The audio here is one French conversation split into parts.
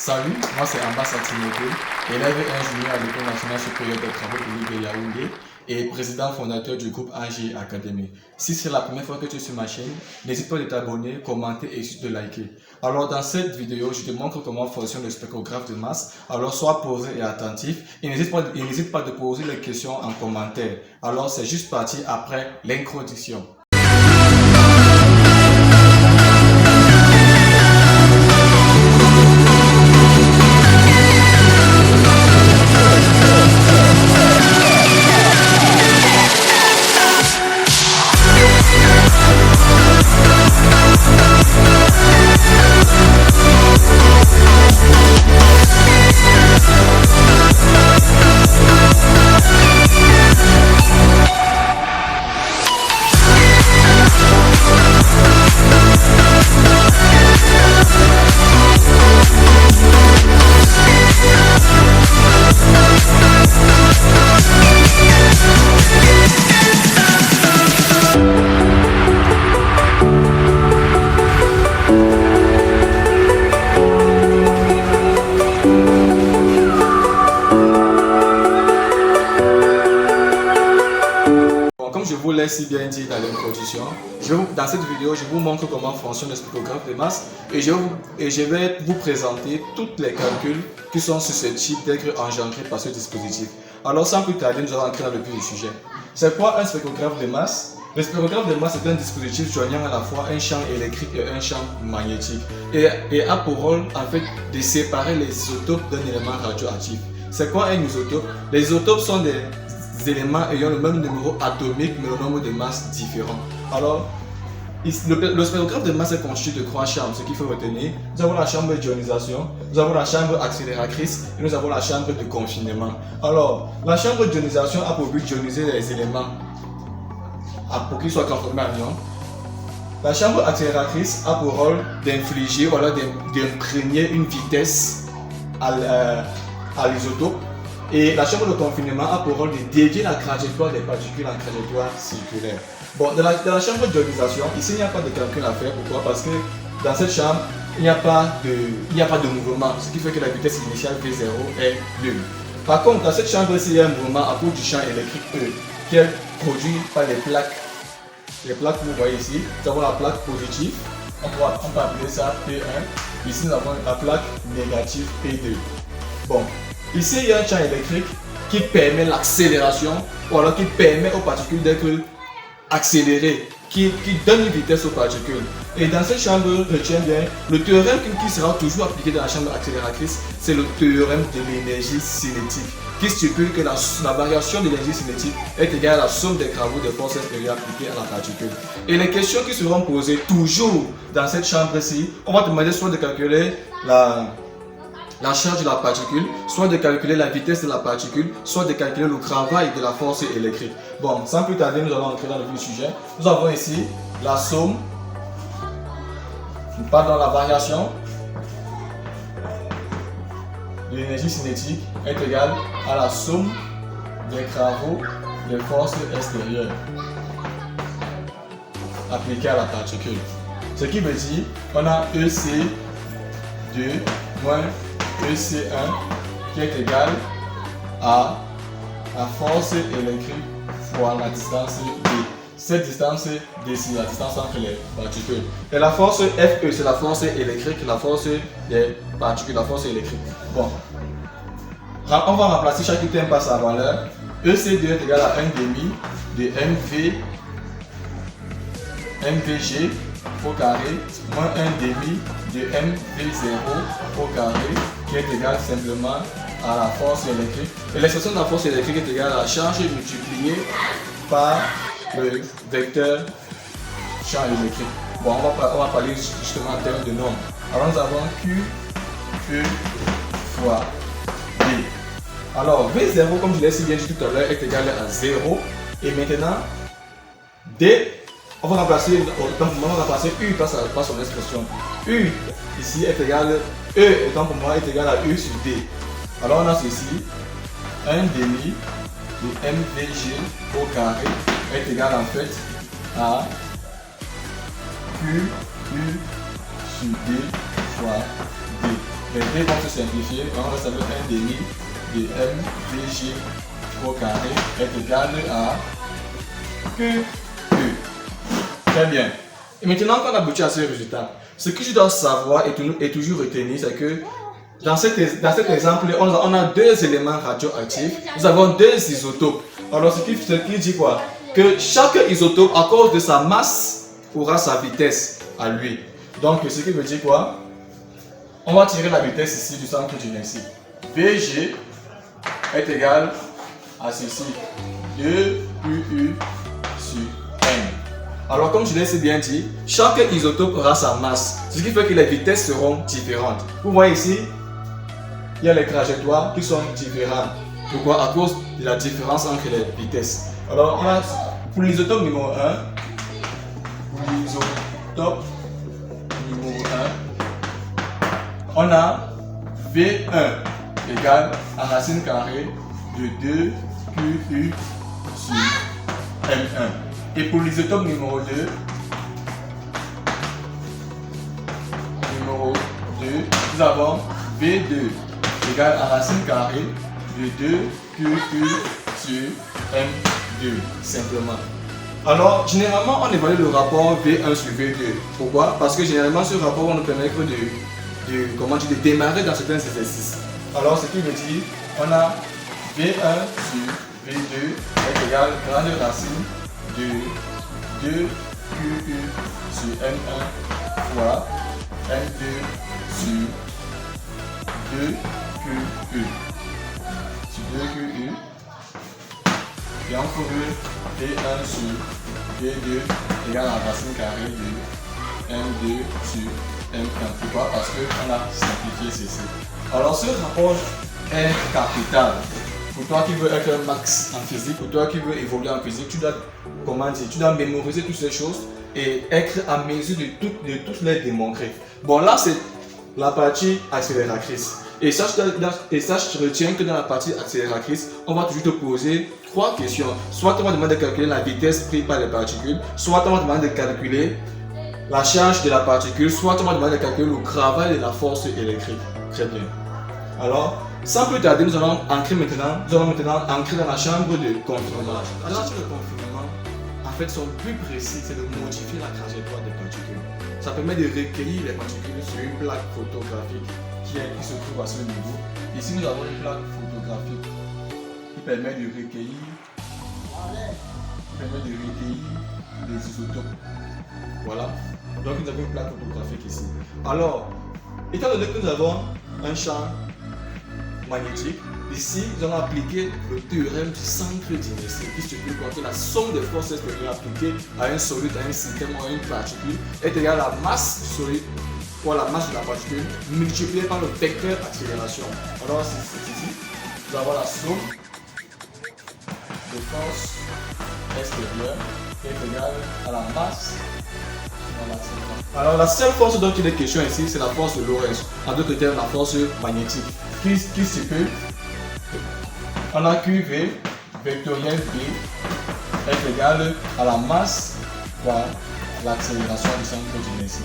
Salut, moi c'est Abbas Atimoto, élève et ingénieur à l'École nationale supérieure des travaux publics de Yaoundé et président fondateur du groupe AG Academy. Si c'est la première fois que tu es sur ma chaîne, n'hésite pas de t'abonner, commenter et surtout de liker. Alors dans cette vidéo, je te montre comment fonctionne le spectrographe de masse. Alors sois posé et attentif et n'hésite pas de poser les questions en commentaire. Alors c'est juste parti après l'introduction. Comme je vous l'ai si bien dit dans l'introduction, dans cette vidéo, je vous montre comment fonctionne le spectrographe de masse et je vais vous présenter tous les calculs qui sont susceptibles d'être engendrés par ce dispositif. Alors sans plus tarder, nous allons entrer dans le vif du sujet. C'est quoi un spectrographe de masse? Le spectrographe de masse est un dispositif joignant à la fois un champ électrique et un champ magnétique et a pour rôle en fait de séparer les isotopes d'un élément radioactif. C'est quoi un isotope? Les isotopes sont des éléments ayant le même numéro atomique mais le nombre de masses différents. Alors, le spectrographe de masse est constitué de trois chambres, ce qu'il faut retenir. Nous avons la chambre d'ionisation, nous avons la chambre accélératrice et nous avons la chambre de confinement. Alors, la chambre d'ionisation a pour but d'ioniser les éléments pour qu'ils soient transformés en ions. La chambre accélératrice a pour rôle d'infliger, voilà, d'imprégner une vitesse à l'isotope. Et la chambre de confinement a pour rôle de dévier la trajectoire des particules en trajectoire circulaire. Bon, dans la chambre d'ionisation, ici il n'y a pas de calcul à faire. Pourquoi? Parce que dans cette chambre, il n'y a pas de mouvement, ce qui fait que la vitesse initiale V0 est nulle. Par contre, dans cette chambre-ci, il y a un mouvement à cause du champ électrique E, qui est produit par les plaques. Les plaques que vous voyez ici, nous avons la plaque positive, on peut appeler ça P1. Ici, nous avons la plaque négative P2. Bon. Ici, il y a un champ électrique qui permet l'accélération ou alors qui permet aux particules d'être accélérées, qui donne une vitesse aux particules. Et dans cette chambre, retiens bien, le théorème qui sera toujours appliqué dans la chambre accélératrice, c'est le théorème de l'énergie cinétique, qui stipule que la variation de l'énergie cinétique est égale à la somme des travaux de force extérieure appliqués à la particule. Et les questions qui seront posées toujours dans cette chambre-ci, on va te demander soit de calculer la charge de la particule, soit de calculer la vitesse de la particule, soit de calculer le travail de la force électrique. Bon, sans plus tarder, nous allons entrer dans le vif du sujet. Nous avons ici la somme, pardon, la variation de l'énergie cinétique est égale à la somme des travaux des forces extérieures appliquées à la particule. Ce qui veut dire qu'on a EC2 moins EC1 qui est égal à la force électrique fois la distance D. Cette distance D, c'est la distance entre les particules. Et la force FE, c'est la force électrique, la force des particules, la force électrique. Bon. On va remplacer chaque terme par sa valeur. EC2 est égal à 1 demi de MVG au carré moins 1 demi de MV0 au carré qui est égal simplement à la force électrique. Et l'expression de la force électrique est égale à la charge multipliée par le vecteur champ électrique. Bon, on va parler justement en termes de nombres. Alors nous avons QE fois D. Alors V0, comme je l'ai si bien dit tout à l'heure, est égal à 0. Et maintenant, D, on va remplacer U par son expression. U ici est égal, E étant pour moi est égal à U sur D. Alors on a ceci, 1 demi de MVG au carré est égal en fait à QU sur D fois D. Les D vont se simplifier. Donc on va savoir 1 demi de MVG au carré est égal à QU. Très bien. Et maintenant qu'on a abouti à ce résultat, ce que je dois savoir et toujours retenir, c'est que dans cet exemple, on a deux éléments radioactifs, nous avons deux isotopes. Alors ce qui dit quoi? Que chaque isotope, à cause de sa masse, aura sa vitesse à lui. Donc ce qui veut dire quoi? On va tirer la vitesse ici du centre d'inertie. VG est égal à ceci, 2QU sur M. Alors comme je l'ai si bien dit, chaque isotope aura sa masse, ce qui fait que les vitesses seront différentes. Vous voyez ici, il y a les trajectoires qui sont différentes. Pourquoi? À cause de la différence entre les vitesses. Alors on a, pour l'isotope numéro 1, on a V1 égale à racine carrée de 2QU sur M1. Et pour l'isotope numéro 2, nous avons V2 égale à racine carrée de 2QU sur M2, simplement. Alors, généralement, on évalue le rapport V1 sur V2. Pourquoi? Parce que généralement, ce rapport va nous permettre de démarrer dans certains exercices. Alors, ce qui veut dire, on a V1 sur V2 est égal à grande racine de 2QU sur M1 fois M2 sur 2QU. Sur 2QU. Et on trouve V1 sur V2 égale à racine carrée de M2 sur M1. Pourquoi? Parce qu'on a simplifié ceci. Alors ce rapport est capital. Pour toi qui veux être un max en physique, pour toi qui veux évoluer en physique, tu dois mémoriser toutes ces choses et être à mesure de toutes les démontrer. Bon, là c'est la partie accélératrice. Et sache, retiens que dans la partie accélératrice, on va toujours te poser trois questions. Soit on va demander de calculer la vitesse prise par les particules, soit on va demander de calculer la charge de la particule, soit on va demander de calculer le travail de la force électrique. Très bien. Alors, sans plus tarder, nous allons entrer maintenant dans la chambre de confinement. La chambre de confinement, en fait, son but précis, c'est de modifier la trajectoire des particules. Ça permet de recueillir les particules sur une plaque photographique qui se trouve à ce niveau. Ici, nous avons une plaque photographique qui permet de recueillir les isotopes. Voilà. Donc, nous avons une plaque photographique ici. Alors, étant donné que nous avons un champ magnétique, ici, nous allons appliquer le théorème du centre d'inertie qui stipule que la somme des forces extérieures appliquées à un solide, à un système ou à une particule est égale à la masse du solide ou à la masse de la particule multipliée par le vecteur accélération. Alors, c'est ici, nous avons la somme des forces extérieures qui est égale à la masse. Alors la seule force dont il est question ici, c'est la force de Lorentz, en d'autres termes la force magnétique, qui stipule, on a QV vectoriel B est égal à la masse fois l'accélération du centre d'inertie.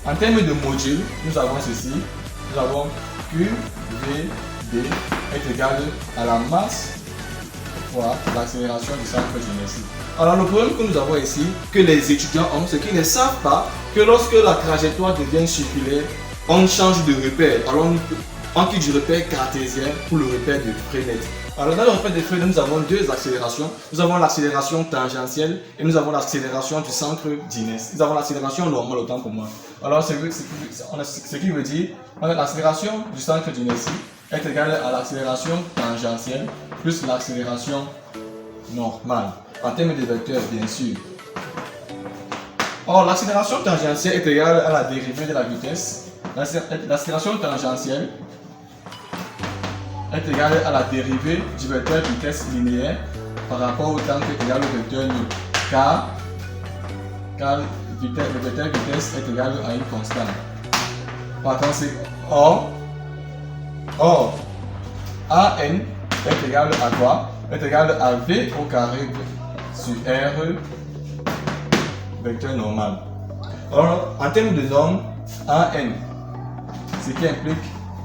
En termes de modules, nous avons ceci, nous avons QVB est égal à la masse fois l'accélération du centre d'inertie. Alors le problème que nous avons ici, que les étudiants ont, c'est qu'ils ne savent pas que lorsque la trajectoire devient circulaire, on change de repère. Alors on quitte du repère cartésien pour le repère de Fresnel. Alors dans le repère de Fresnel, nous avons deux accélérations. Nous avons l'accélération tangentielle et nous avons l'accélération du centre d'inertie. Nous avons l'accélération normale autant pour moi. Alors ce qui veut dire que l'accélération du centre d'inertie est égale à l'accélération tangentielle plus l'accélération normale. En termes de vecteurs, bien sûr. Or, l'accélération tangentielle est égale à la dérivée de la vitesse. L'accélération tangentielle est égale à la dérivée du vecteur vitesse linéaire par rapport au temps qui est égal au vecteur nu. Car le vecteur vitesse est égal à une constante. Par conséquent, or, AN est égal à quoi? Est égal à V au carré sur R vecteur normal. Alors, en termes de normes, AN, ce qui implique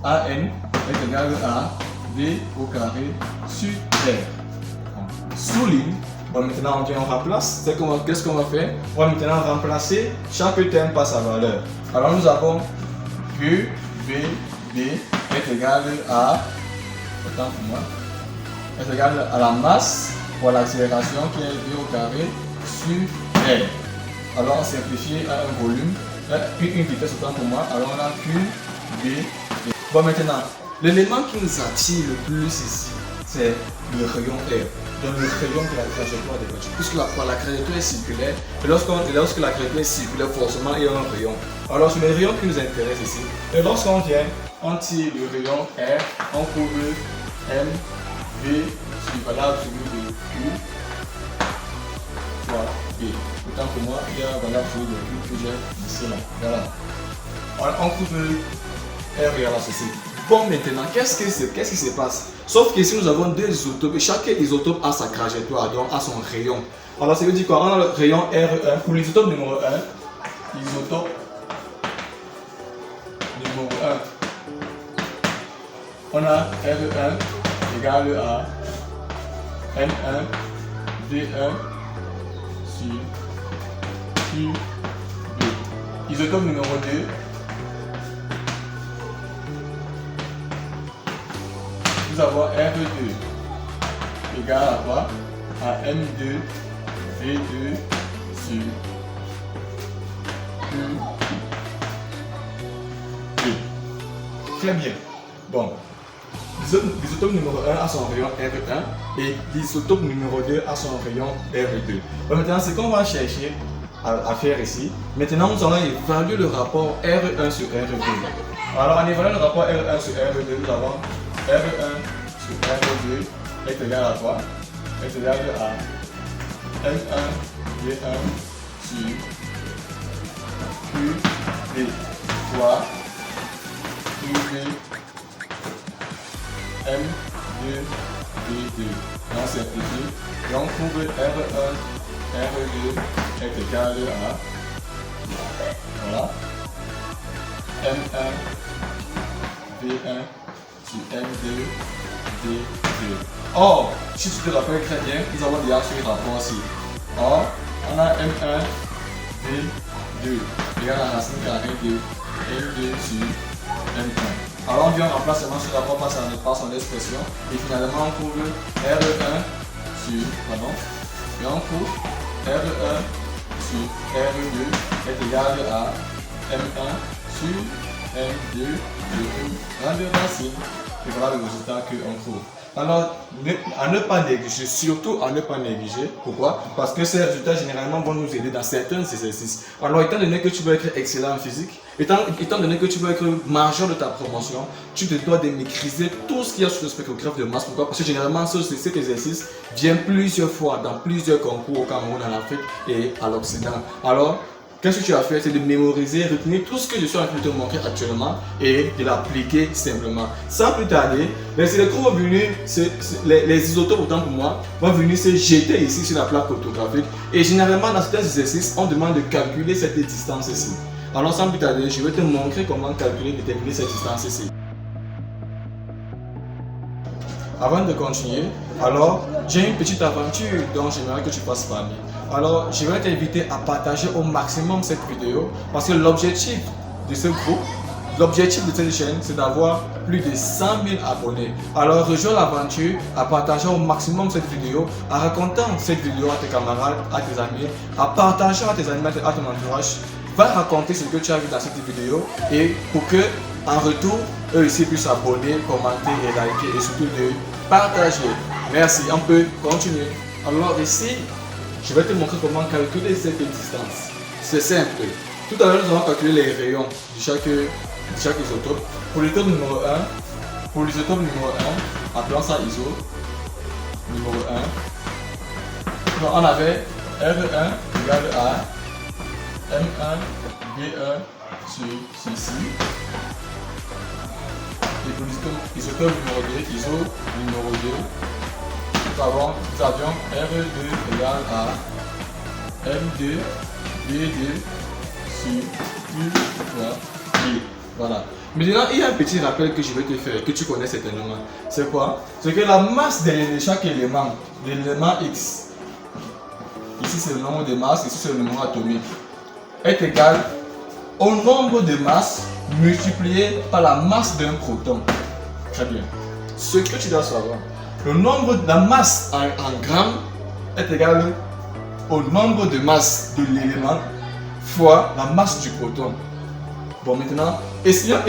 AN est égal à V au carré sur R. Souligne. Bon, maintenant on vient, on remplace. Qu'est-ce qu'on va faire? On va maintenant remplacer chaque terme par sa valeur. Alors nous avons que VB est égal à, autant pour moi, est égal à la masse pour l'accélération qui est V au carré sur R. Alors on simplifie à un volume, une vitesse autant pour moi. Alors on a QV. Bon, maintenant, l'élément qui nous attire le plus ici, c'est le rayon R. Donc le rayon de la trajectoire des voitures. Puisque la trajectoire est circulaire, et lorsque la trajectoire est circulaire, forcément il y a un rayon. Alors c'est le rayon qui nous intéresse ici. Et lorsqu'on vient, on tire le rayon R, on couvre M, V, valable celui de Q, fois B. Autant pour moi, il y a valable celui de Q que j'ai ici là. Voilà. On couvre R égale à ceci. Bon, maintenant, qu'est-ce qui se passe? Sauf qu'ici, nous avons deux isotopes et chaque isotope a sa trajectoire, donc a son rayon. Alors, ça veut dire quoi? On a le rayon R1 pour l'isotope numéro 1. Isotope numéro 1. On a R1 égale à M1 V1 sur QB. Isotope numéro 2. Nous avons R2 égale à quoi? À M2 V2 sur QB. Très bien. Bon. L'isotope numéro 1 a son rayon R1 et l'isotope numéro 2 a son rayon R2. Bon, maintenant, ce qu'on va chercher à faire ici, maintenant nous allons évaluer le rapport R1 sur R2. Alors, en évaluant le rapport R1 sur R2, nous avons R1 sur R2 est égal à quoi? Est égal à M1 V1 sur QB fois QB M2 V2. On simplifie et on trouve R1 R2 est égal à, voilà, M1 V1 sur M2 V2. Or, si tu te rappelles très bien, nous avons déjà ce rapport-ci. Or, on a M1 V2 égale à la racine carrée de M2 sur M1. Alors on vient remplacer seulement ce rapport par son expression et finalement on trouve R1 sur, pardon, et on trouve R1 sur R2 est égal à M1 sur M2 de grande racine. Et voilà le résultat qu'on trouve. Alors, à ne pas négliger, surtout à ne pas négliger. Pourquoi? Parce que ces résultats généralement vont nous aider dans certains exercices. Alors, étant donné que tu veux être excellent en physique, étant donné que tu veux être majeur de ta promotion, tu te dois de maîtriser tout ce qu'il y a sur le spectrographe de masse. Pourquoi? Parce que généralement, cet exercice vient plusieurs fois dans plusieurs concours au Cameroun, en Afrique et à l'Occident. Alors, qu'est-ce que tu as fait? C'est de mémoriser, retenir tout ce que je suis en train de te montrer actuellement et de l'appliquer simplement. Sans plus tarder, les électrons vont venir, les isotopes autant pour moi, vont venir se jeter ici sur la plaque photographique. Et généralement, dans certains exercices, on demande de calculer cette distance ici. Alors sans plus tarder, je vais te montrer comment calculer, déterminer cette distance ici. Avant de continuer, alors j'ai une petite aventure dont j'aimerais que tu passes parmi. Alors je vais t'inviter à partager au maximum cette vidéo parce que l'objectif de ce groupe, l'objectif de cette chaîne, c'est d'avoir plus de 100 000 abonnés. Alors rejoins l'aventure à partager au maximum cette vidéo, à racontant cette vidéo à tes camarades, à tes amis, à partager à tes amis, à ton entourage. Va raconter ce que tu as vu dans cette vidéo et pour que en retour, eux aussi puissent s'abonner, commenter et liker et surtout de partager. Merci, on peut continuer. Alors ici, je vais te montrer comment calculer cette distance. C'est simple. Tout à l'heure, nous allons calculer les rayons de chaque isotope. Pour l'isotope numéro 1, appelons ça iso numéro 1. Donc, on avait R1 égale à M1 V1 sur ceci. Et pour l'isotope numéro 2, iso numéro 2, nous avions R2 égale à M2 V2 sur Q fois B. Voilà. Maintenant, il y a un petit rappel que je vais te faire, que tu connais certainement. C'est quoi? C'est que la masse de chaque élément, de l'élément X, ici c'est le nombre de masses, ici c'est le nombre atomique, est égal au nombre de masses multiplié par la masse d'un proton. Très bien. Ce que tu dois savoir, le nombre de la masse en grammes est égal au nombre de masses de l'élément fois la masse du proton. Bon, maintenant, essayons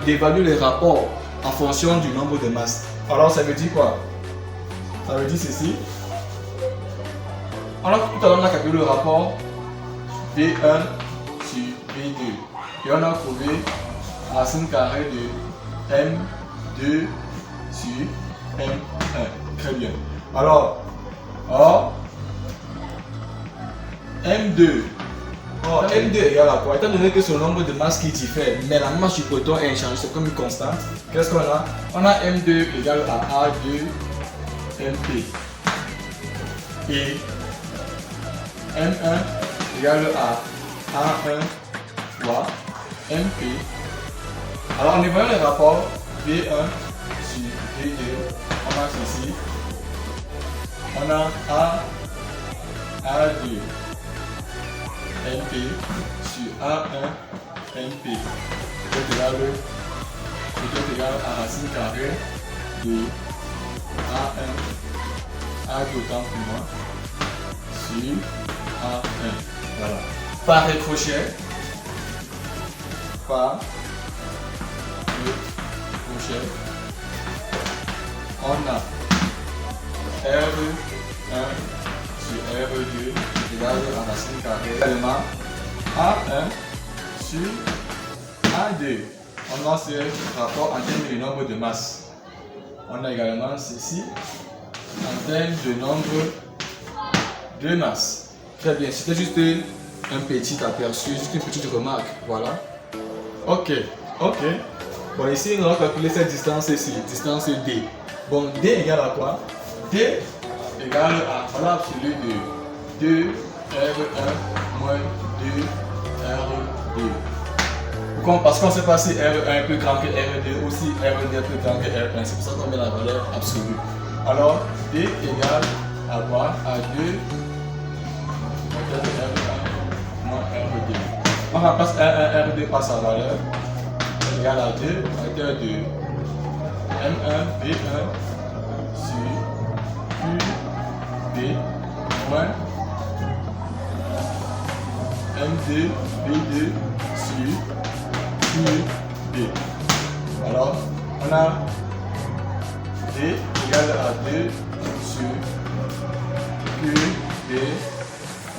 d'évaluer les rapports en fonction du nombre de masses. Alors, ça veut dire quoi? Ça veut dire ceci. Alors, tout à l'heure, on a calculé le rapport V1 sur V2. Et on a trouvé racine carrée de M2 sur M1. Très bien. Alors M2 égale à quoi? Étant donné que c'est le nombre de masses qui diffère, mais la masse du proton est inchangée, c'est comme une constante. Qu'est-ce qu'on a? On a M2 égale à A2 MP. Et M1 égale à A1 fois MP. Alors en évaluant les rapports V1 sur V2, on a ceci. On a A2 MP sur A1 MP est égal à racine carrée de A1 autant pour moi sur A1. Voilà. Par ricochet, on a R1 sur R2 égale à racine carrée également A1 sur A2. On a ce rapport en termes de nombre de masses. On a également ceci en termes de nombre de masses. Très bien, c'était juste un petit aperçu, juste une petite remarque. Voilà. Ok. Bon, ici, on va calculer cette distance ici, distance D. Bon, D égale à quoi? D égale à valeur absolue de 2R1 moins 2R2. Pourquoi? Parce qu'on ne sait pas si R1 est plus grand que R2 ou si R2 est plus grand que R1. C'est pour ça qu'on met la valeur absolue. Alors, D égale à quoi? À 2 R1 moins R2. On remplace R1, R2 par sa valeur égale à 2 à hauteur de M1 V1 sur QB moins M2 V2 sur QB. Alors, on a D égale à 2 sur QB,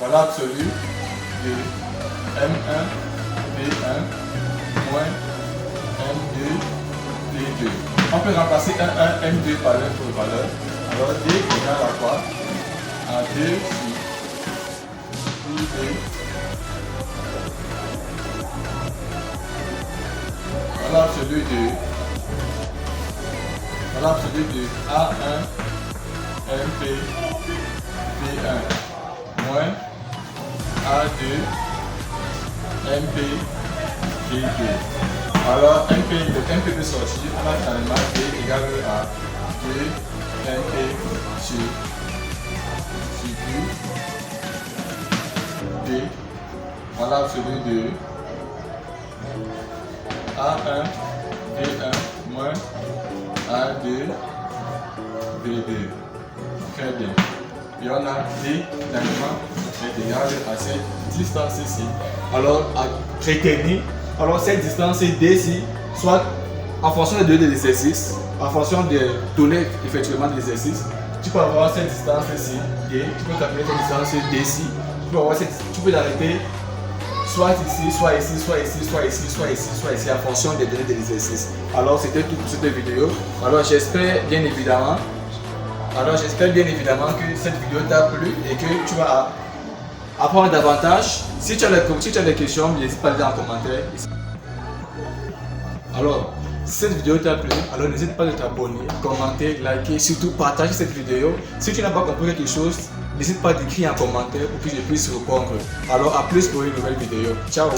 voilà absolu de M1 V1 moins M2 V2. On peut remplacer M1 M2 par l'autre valeur. Alors D égale à quoi? À 2 sur QB. Voilà absolu de A1 MP V1 moins A2 MP V2. Alors MP, le MP peut sortir, on a carrément D égale à 2 MP sur QB. Voilà absolu de A1 V1 moins A2 V2. Très bien. Et on a D finalement est égal à cette distance ici. Alors à retenir, alors cette distance D soit en fonction des données de l'exercice, en fonction des données effectivement de l'exercice, tu peux avoir cette distance ici D, tu peux calculer cette distance D ici, tu peux l'arrêter soit ici, soit ici, soit ici, soit ici, soit ici, soit ici, en fonction des données de l'exercice. Alors c'était tout pour cette vidéo. Alors j'espère bien évidemment que cette vidéo t'a plu et que tu vas apprendre davantage. Si tu as des questions, n'hésite pas à les dire en commentaire. Alors, si cette vidéo t'a plu, alors n'hésite pas à t'abonner, commenter, liker, surtout partager cette vidéo. Si tu n'as pas compris quelque chose, n'hésite pas à écrire en commentaire pour que je puisse répondre. Alors à plus pour une nouvelle vidéo. Ciao!